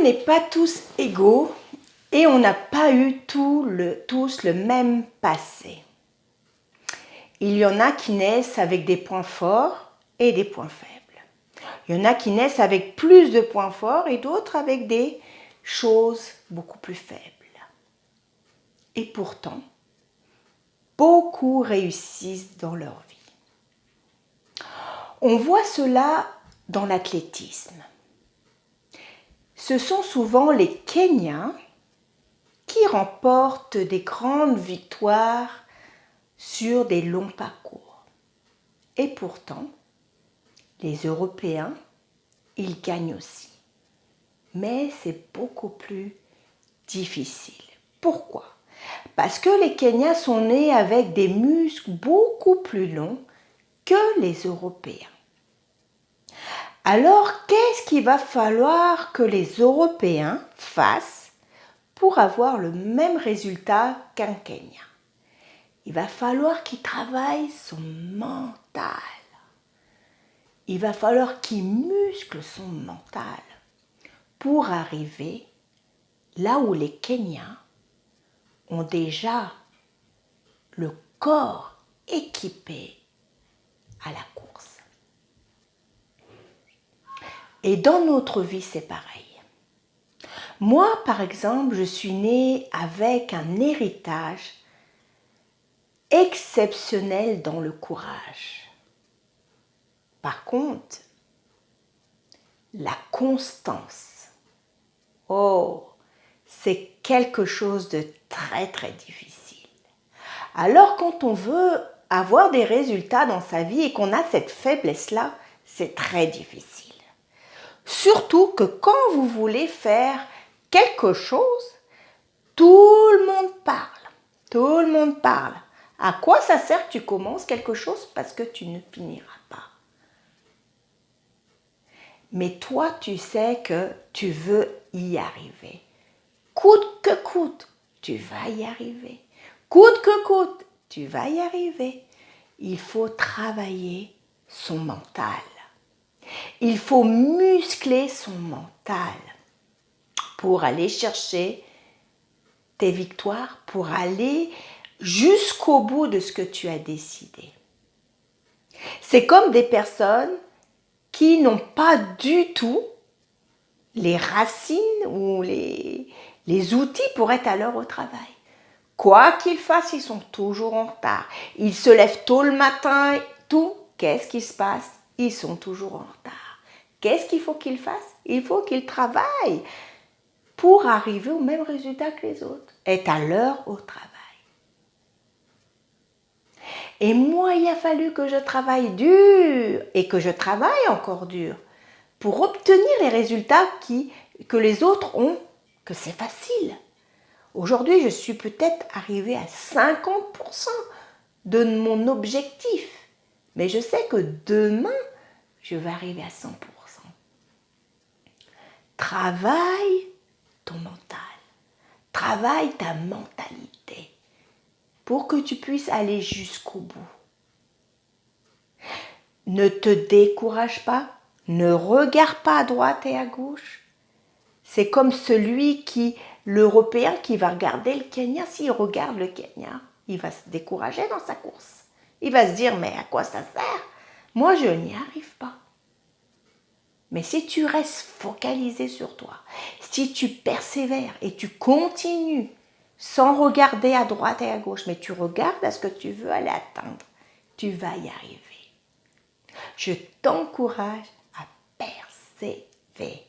n'est pas tous égaux et on n'a pas eu tous le même passé. Il y en a qui naissent avec des points forts et des points faibles. Il y en a qui naissent avec plus de points forts et d'autres avec des choses beaucoup plus faibles. Et pourtant, beaucoup réussissent dans leur vie. On voit cela dans l'athlétisme. Ce sont souvent les Kenyans qui remportent des grandes victoires sur des longs parcours. Et pourtant, les Européens, ils gagnent aussi. Mais c'est beaucoup plus difficile. Pourquoi ? Parce que les Kenyans sont nés avec des muscles beaucoup plus longs que les Européens. Alors, qu'est-ce qu'il va falloir que les Européens fassent pour avoir le même résultat qu'un Kenyan ? Il va falloir qu'il travaille son mental. Il va falloir qu'il muscle son mental pour arriver là où les Kenyans ont déjà le corps équipé à la course. Et dans notre vie, c'est pareil. Moi, par exemple, je suis née avec un héritage exceptionnel dans le courage. Par contre, la constance, c'est quelque chose de très très difficile. Alors quand on veut avoir des résultats dans sa vie et qu'on a cette faiblesse-là, c'est très difficile. Surtout que quand vous voulez faire quelque chose, tout le monde parle. Tout le monde parle. À quoi ça sert que tu commences quelque chose parce que tu ne finiras pas? Mais toi, tu sais que tu veux y arriver. Coûte que coûte, tu vas y arriver. Coûte que coûte, tu vas y arriver. Il faut travailler son mental. Il faut muscler son mental pour aller chercher tes victoires, pour aller jusqu'au bout de ce que tu as décidé. C'est comme des personnes qui n'ont pas du tout les racines ou les outils pour être à l'heure au travail. Quoi qu'ils fassent, ils sont toujours en retard. Ils se lèvent tôt le matin, tout. Qu'est-ce qui se passe? Ils sont toujours en retard. Qu'est-ce qu'il faut qu'ils fassent? Il faut qu'ils travaillent pour arriver au même résultat que les autres. Être à l'heure au travail. Et moi, il a fallu que je travaille dur et que je travaille encore dur pour obtenir les résultats que les autres ont, que c'est facile. Aujourd'hui, je suis peut-être arrivée à 50% de mon objectif. Mais je sais que demain, je vais arriver à 100%. Travaille ton mental. Travaille ta mentalité pour que tu puisses aller jusqu'au bout. Ne te décourage pas. Ne regarde pas à droite et à gauche. C'est comme l'Européen qui va regarder le Kenya. S'il regarde le Kenya, il va se décourager dans sa course. Il va se dire, mais à quoi ça sert? Moi, je n'y arrive pas. Mais si tu restes focalisé sur toi, si tu persévères et tu continues sans regarder à droite et à gauche, mais tu regardes à ce que tu veux aller atteindre, tu vas y arriver. Je t'encourage à persévérer.